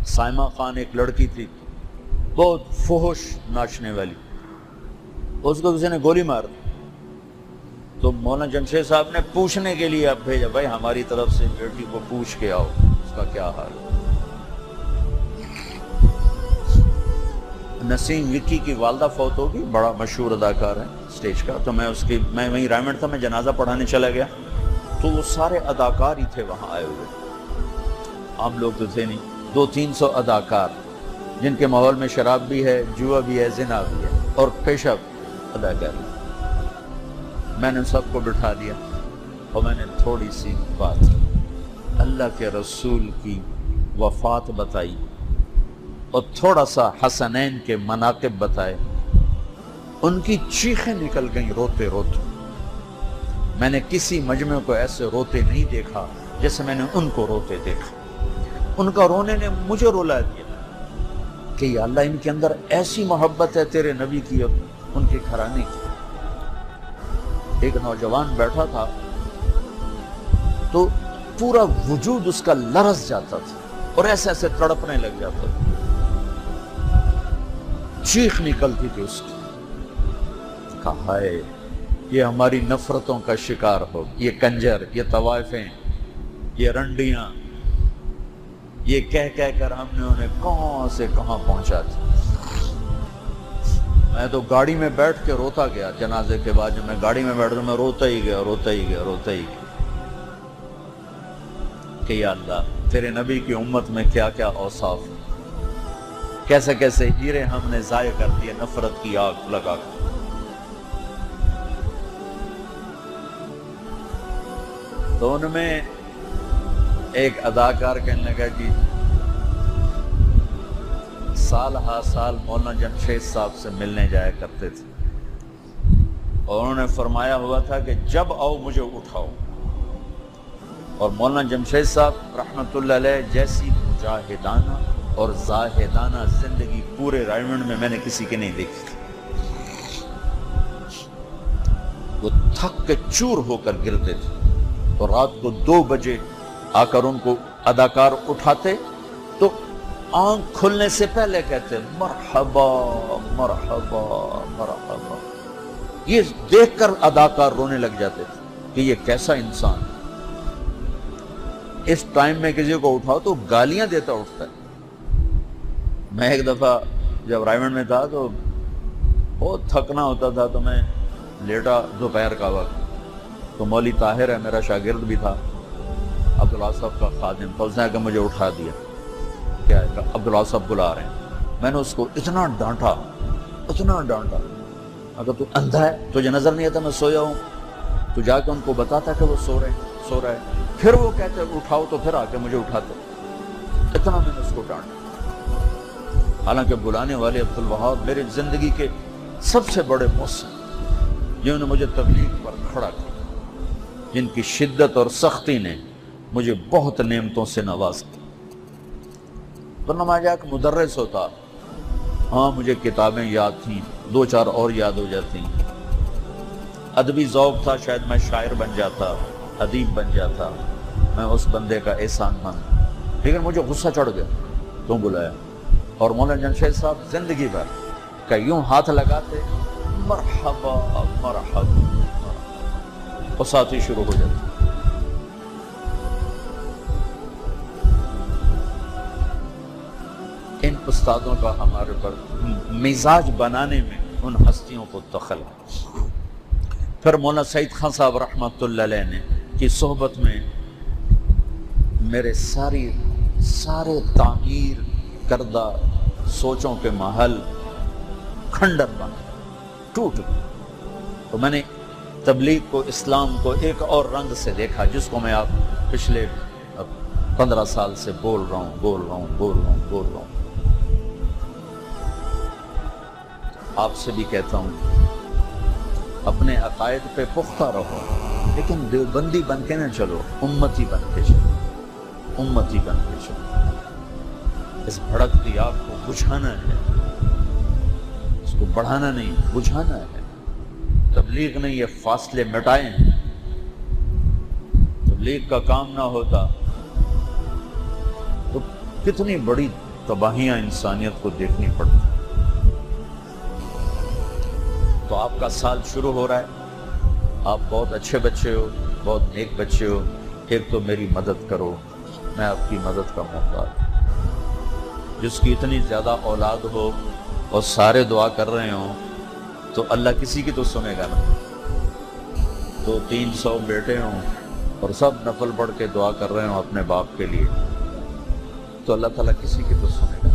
سائمہ خان ایک لڑکی تھی بہت فحش ناچنے والی، اس کو کسی نے گولی مار دی، تو مولانا جمشید صاحب نے پوچھنے کے لیے اب بھیجا، بھائی ہماری طرف سے بیٹی کو پوچھ کے آؤ اس کا کیا حال ہے۔ نسیم وکی کی والدہ فوت ہوگی، بڑا مشہور اداکار ہے اسٹیج کا، تو میں وہیں رائمنڈ تھا، میں جنازہ پڑھانے چلا گیا، تو وہ سارے اداکار ہی تھے وہاں آئے ہوئے، عام لوگ تو تھے نہیں، 200-300 اداکار جن کے ماحول میں شراب بھی ہے، جوا بھی ہے، زنا بھی ہے اور پیشہ اداکاری۔ میں نے سب کو بٹھا دیا اور میں نے تھوڑی سی بات اللہ کے رسول کی وفات بتائی اور تھوڑا سا حسنین کے مناقب بتائے، ان کی چیخیں نکل گئیں روتے روتے۔ میں نے کسی مجمع کو ایسے روتے نہیں دیکھا جیسے میں نے ان کو روتے دیکھا۔ ان کا رونے نے مجھے رولا دیا کہ یا اللہ ان کے اندر ایسی محبت ہے تیرے نبی کی اور ان کے گھرانے کی۔ ایک نوجوان بیٹھا تھا تو پورا وجود اس کا لرز جاتا تھا اور ایسے ایسے تڑپنے لگ جاتا تھا، چیخ نکلتی تھی اس کی، کہا ہے یہ ہماری نفرتوں کا شکار ہو، یہ کنجر، یہ طوائفیں، یہ رنڈیاں، یہ کہہ کہہ کر ہم نے انہیں کہاں سے کہاں پہنچا دیا۔ میں تو گاڑی میں بیٹھ کے روتا گیا، جنازے کے بعد جب میں گاڑی میں بیٹھ رہا میں روتا ہی گیا کہ یا اللہ تیرے نبی کی امت میں کیا کیا اوصاف، کیسے کیسے ہیرے ہم نے ضائع کر دیے نفرت کی آگ لگا کر۔ تو ان میں ایک اداکار کہنے لگا کہ سال ہا سال مولانا جمشید صاحب سے ملنے جایا کرتے تھے اور انہوں نے فرمایا ہوا تھا کہ جب آؤ مجھے اٹھاؤ، اور مولانا جمشید صاحب رحمت اللہ علیہ جیسی مجاہدانہ اور زاہدانہ زندگی پورے رائمنڈ میں نے کسی کی نہیں دیکھی تھی۔ وہ تھک کے چور ہو کر گرتے تھے اور رات کو 2 بجے آ کر ان کو اداکار اٹھاتے تو آنکھ کھلنے سے پہلے کہتے مرحبا مرحبا مرحبا۔ یہ دیکھ کر اداکار رونے لگ جاتے تھے کہ یہ کیسا انسان۔ اس ٹائم میں کسی کو اٹھاؤ تو گالیاں دیتا اٹھتا ہے۔ میں ایک دفعہ جب رائمنڈ میں تھا تو بہت تھکنا ہوتا تھا تو میں لیٹا دوپہر کا وقت، تو مولوی طاہر ہے میرا شاگرد بھی تھا، عبداللہ صاحب کا خادم تھا، اس نے کہ مجھے اٹھا دیا، کیا ہے عبداللہ صاحب بلا رہے ہیں۔ میں نے اس کو اتنا ڈانٹا اگر تو اندھا ہے تجھے نظر نہیں آتا میں سویا ہوں، تو جا کے ان کو بتاتا کہ وہ سو رہا ہے، پھر وہ کہتے اٹھاؤ تو پھر آ کے مجھے اٹھاتے، اتنا میں نے اس کو ڈانٹا۔ حالانکہ بلانے والے عبدالوہاب میری زندگی کے سب سے بڑے محسن، جنہوں نے مجھے تبلیغ پر کھڑا کیا، جن کی شدت اور سختی نے مجھے بہت نعمتوں سے نوازا۔ ورنہ میں جا کے مدرس ہوتا، ہاں مجھے کتابیں یاد تھیں، 2-4 اور یاد ہو جاتی، ادبی ذوق تھا، شاید میں شاعر بن جاتا، ادیب بن جاتا، میں اس بندے کا احسان مند، لیکن مجھے غصہ چڑھ گیا، کیوں بلایا؟ اور مولانا جمشید صاحب زندگی بھر کہ یوں ہاتھ لگاتے مرحبا مرحبا اور ساتھ ہی شروع ہو جاتے۔ ان استادوں کا ہمارے پر مزاج بنانے میں ان ہستیوں کو دخل ہے۔ پھر مولانا سعید خان صاحب رحمۃ اللہ علیہ نے کی صحبت میں میرے سارے تعمیر کردہ سوچوں کے محل کھنڈر بنا، ٹوٹ گئے، تو میں نے تبلیغ کو، اسلام کو ایک اور رنگ سے دیکھا، جس کو میں آپ پچھلے 15 سال سے بول رہا ہوں۔ آپ سے بھی کہتا ہوں اپنے عقائد پہ پختہ رہو، لیکن دیوبندی بن کے نہ چلو، امتی بن کے چلو۔ اس بھڑکتی آگ کو بجھانا ہے، اس کو بڑھانا نہیں، بجھانا ہے۔ تبلیغ نے یہ فاصلے مٹائے ہیں۔ تبلیغ کا کام نہ ہوتا تو کتنی بڑی تباہیاں انسانیت کو دیکھنی پڑتی. تو آپ کا سال شروع ہو رہا ہے، آپ بہت اچھے بچے ہو، بہت نیک بچے ہو. ایک تو میری مدد کرو، میں آپ کی مدد کا محتاج ہوں. جس کی اتنی زیادہ اولاد ہو اور سارے دعا کر رہے ہوں تو اللہ کسی کی تو سنے گا نا. 200-300 بیٹے ہوں اور سب نفل پڑھ کے دعا کر رہے ہوں اپنے باپ کے لیے تو اللہ تعالیٰ کسی کی تو سنے گا.